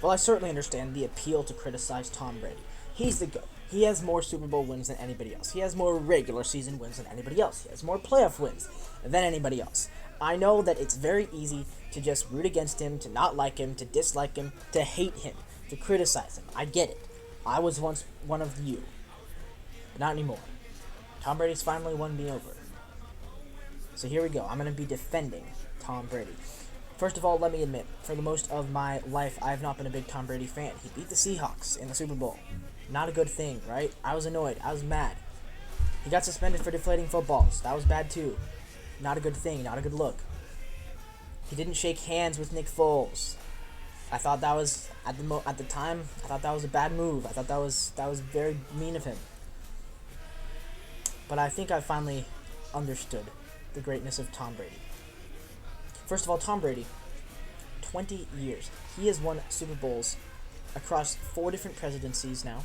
Well, I certainly understand the appeal to criticize Tom Brady. He's the GOAT. He has more Super Bowl wins than anybody else. He has more regular season wins than anybody else. He has more playoff wins than anybody else. I know that it's very easy to just root against him, to not like him, to dislike him, to hate him, to criticize him. I get it. I was once one of you. But not anymore. Tom Brady's finally won me over. So here we go. I'm going to be defending Tom Brady. First of all, let me admit, for the most of my life, I have not been a big Tom Brady fan. He beat the Seahawks in the Super Bowl. Not a good thing, right? I was annoyed. I was mad. He got suspended for deflating footballs. That was bad too. Not a good thing. Not a good look. He didn't shake hands with Nick Foles. I thought that was at the time. I thought that was a bad move. I thought that was very mean of him. But I think I finally understood the greatness of Tom Brady. First of all, Tom Brady, 20 years. He has won Super Bowls across 4 different presidencies now.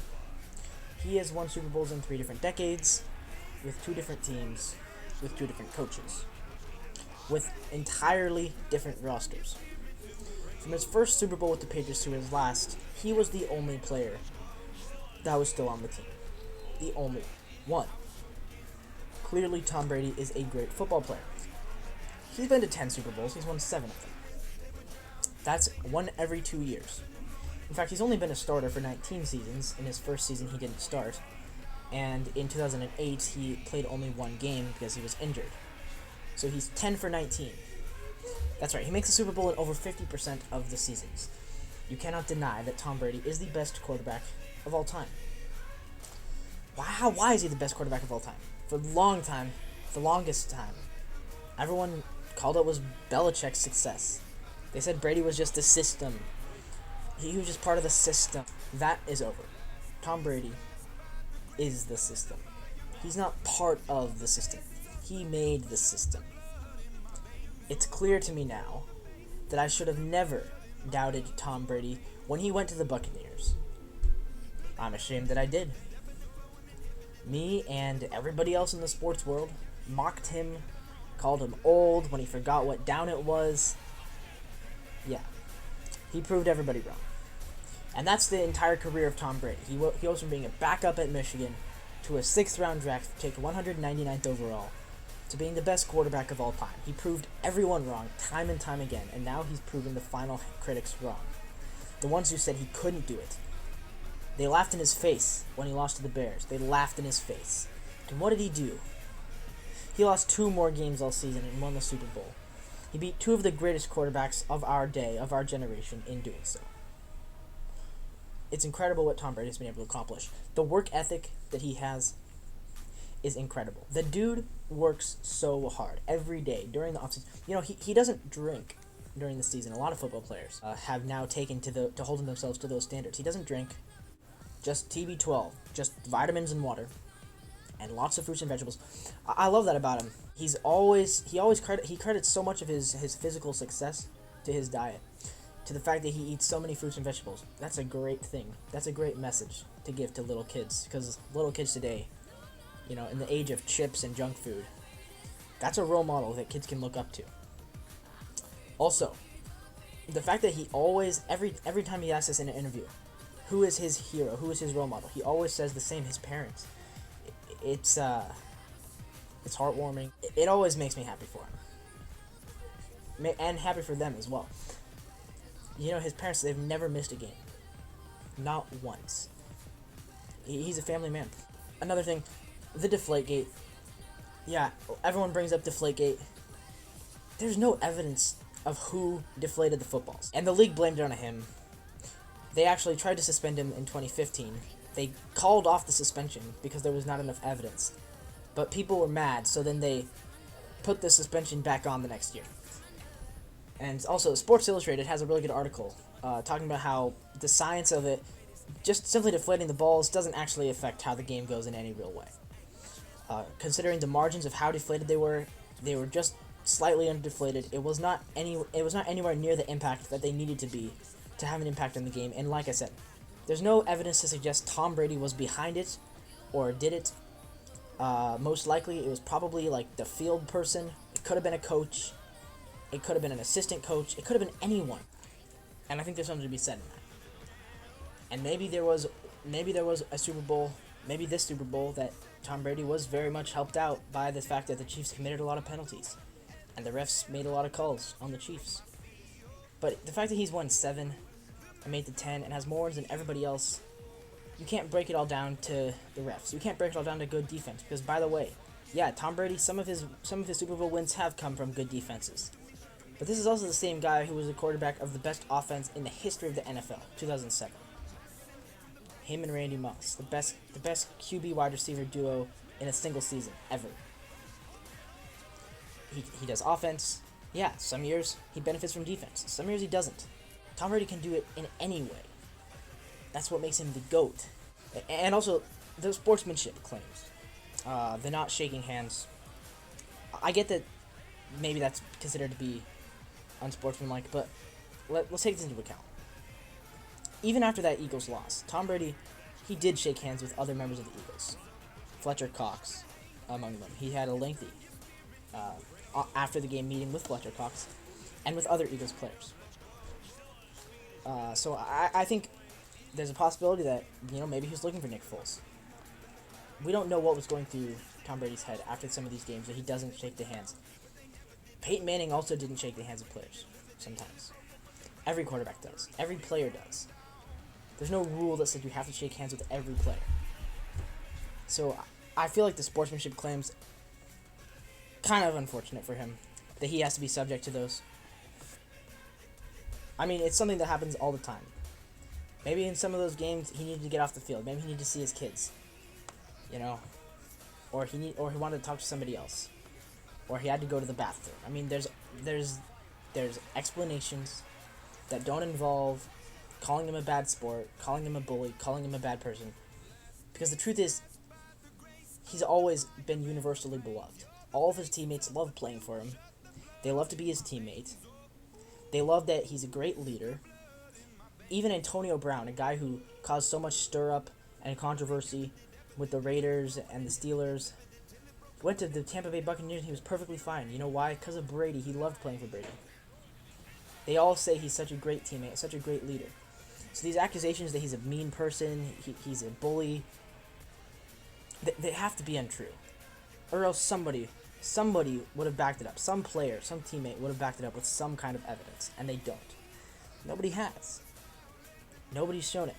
He has won Super Bowls in 3 different decades, with 2 different teams, with 2 different coaches, with entirely different rosters. From his first Super Bowl with the Patriots to his last, he was the only player that was still on the team. The only one. Clearly, Tom Brady is a great football player. He's been to 10 Super Bowls. He's won 7 of them. That's 1 every 2 years. In fact, he's only been a starter for 19 seasons. In his first season, he didn't start. And in 2008, he played only 1 game because he was injured. So he's 10 for 19. That's right. He makes the Super Bowl in over 50% of the seasons. You cannot deny that Tom Brady is the best quarterback of all time. Why is he the best quarterback of all time? For a long time, for the longest time, everyone called it was Belichick's success. They said Brady was just the system. He was just part of the system. That is over. Tom Brady is the system. He's not part of the system. He made the system. It's clear to me now that I should have never doubted Tom Brady when he went to the Buccaneers. I'm ashamed that I did. Me and everybody else in the sports world mocked him, called him old when he forgot what down it was. Yeah, he proved everybody wrong. And that's the entire career of Tom Brady. He goes from being a backup at Michigan to a 6th round draft pick, 199th overall, to being the best quarterback of all time. He proved everyone wrong time and time again, and now he's proven the final critics wrong. The ones who said he couldn't do it. They laughed in his face when he lost to the Bears. They laughed in his face. And what did he do? He lost 2 more games all season and won the Super Bowl. He beat 2 of the greatest quarterbacks of our day, of our generation, in doing so. It's incredible what Tom Brady has been able to accomplish. The work ethic that he has is incredible. The dude works so hard every day during the offseason. You know, he doesn't drink during the season. A lot of football players have now taken to holding themselves to those standards. He doesn't drink. Just TB12, just vitamins and water, and lots of fruits and vegetables. I love that about him. He credits so much of his physical success to his diet, to the fact that he eats so many fruits and vegetables. That's a great thing. That's a great message to give to little kids, because little kids today, you know, in the age of chips and junk food, that's a role model that kids can look up to. Also, the fact that he always, every time he asks us in an interview, who is his hero? Who is his role model? He always says the same, his parents. It's heartwarming. It always makes me happy for him. And happy for them as well. You know, his parents, they've never missed a game. Not once. He's a family man. Another thing, the Deflategate. Yeah, everyone brings up Deflategate. There's no evidence of who deflated the footballs. And the league blamed it on him. They actually tried to suspend him in 2015. They called off the suspension because there was not enough evidence. But people were mad, so then they put the suspension back on the next year. And also, Sports Illustrated has a really good article talking about how the science of it, just simply deflating the balls, doesn't actually affect how the game goes in any real way. Considering the margins of how deflated they were just slightly underdeflated. It was not anywhere near the impact that they needed to be to have an impact on the game. And like I said, there's no evidence to suggest Tom Brady was behind it or did it. Most likely it was probably like the field person. It could have been a coach. It could have been an assistant coach. It could have been anyone. And I think there's something to be said in that. And maybe there was a Super Bowl, maybe this Super Bowl, that Tom Brady was very much helped out by the fact that the Chiefs committed a lot of penalties, and the refs made a lot of calls on the Chiefs. But the fact that he's won 7 and made the 10 and has more wins than everybody else, you can't break it all down to the refs. You can't break it all down to good defense. Because, by the way, yeah, Tom Brady, some of his Super Bowl wins have come from good defenses. But this is also the same guy who was the quarterback of the best offense in the history of the NFL, 2007. Him and Randy Moss, the best QB wide receiver duo in a single season ever. He does offense. Yeah, some years he benefits from defense. Some years he doesn't. Tom Brady can do it in any way. That's what makes him the GOAT. And also, the sportsmanship claims. The not shaking hands. I get that maybe that's considered to be unsportsmanlike, but let's take this into account. Even after that Eagles loss, Tom Brady, he did shake hands with other members of the Eagles. Fletcher Cox, among them. He had a lengthy after the game meeting with Fletcher Cox and with other Eagles players. So I think there's a possibility that, maybe he was looking for Nick Foles. We don't know what was going through Tom Brady's head after some of these games that he doesn't shake the hands. Peyton Manning also didn't shake the hands of players sometimes. Every quarterback does. Every player does. There's no rule that says you have to shake hands with every player. So I feel like the sportsmanship claims, kind of unfortunate for him that he has to be subject to those. I mean, it's something that happens all the time. Maybe in some of those games he needed to get off the field. Maybe he needed to see his kids. Or he wanted to talk to somebody else. Or he had to go to the bathroom. I mean, there's explanations that don't involve calling him a bad sport, calling him a bully, calling him a bad person. Because the truth is, he's always been universally beloved. All of his teammates love playing for him. They love to be his teammate. They love that he's a great leader. Even Antonio Brown, a guy who caused so much stir-up and controversy with the Raiders and the Steelers, went to the Tampa Bay Buccaneers and he was perfectly fine. You know why? Because of Brady. He loved playing for Brady. They all say he's such a great teammate, such a great leader. So these accusations that he's a mean person, he's a bully, they have to be untrue. Or else somebody would have backed it up. Some player, some teammate would have backed it up with some kind of evidence, and they don't. Nobody has. Nobody's shown it.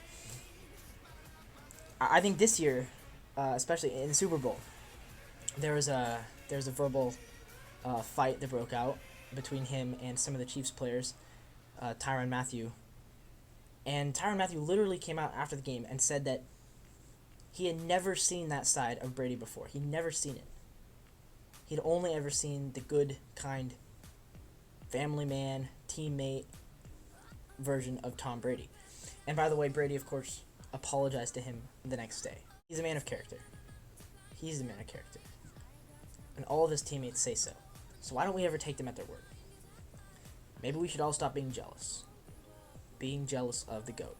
I think this year, especially in the Super Bowl, there was a verbal fight that broke out between him and some of the Chiefs players, Tyrann Mathieu. And Tyrann Mathieu literally came out after the game and said that he had never seen that side of Brady before. He'd never seen it. He'd only ever seen the good, kind, family man, teammate version of Tom Brady. And by the way, Brady, of course, apologized to him the next day. He's a man of character. He's a man of character. And all of his teammates say so. So why don't we ever take them at their word? Maybe we should all stop being jealous. Being jealous of the GOAT.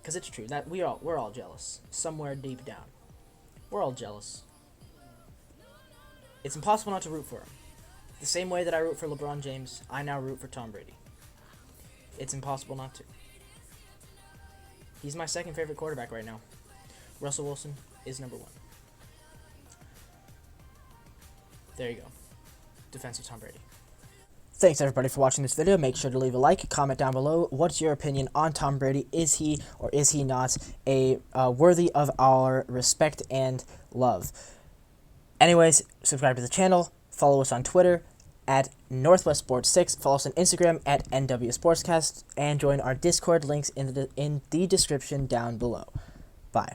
Because it's true that we're all jealous. Somewhere deep down. We're all jealous. It's impossible not to root for him. The same way that I root for LeBron James, I now root for Tom Brady. It's impossible not to. He's my second favorite quarterback right now. Russell Wilson is number 1. There you go. Defense of Tom Brady. Thanks everybody for watching this video. Make sure to leave a like, comment down below. What's your opinion on Tom Brady? Is he or is he not a worthy of our respect and love? Anyways, subscribe to the channel. Follow us on Twitter at Northwest Sports 6. Follow us on Instagram at NW Sportscast. And join our Discord links in the description down below. Bye.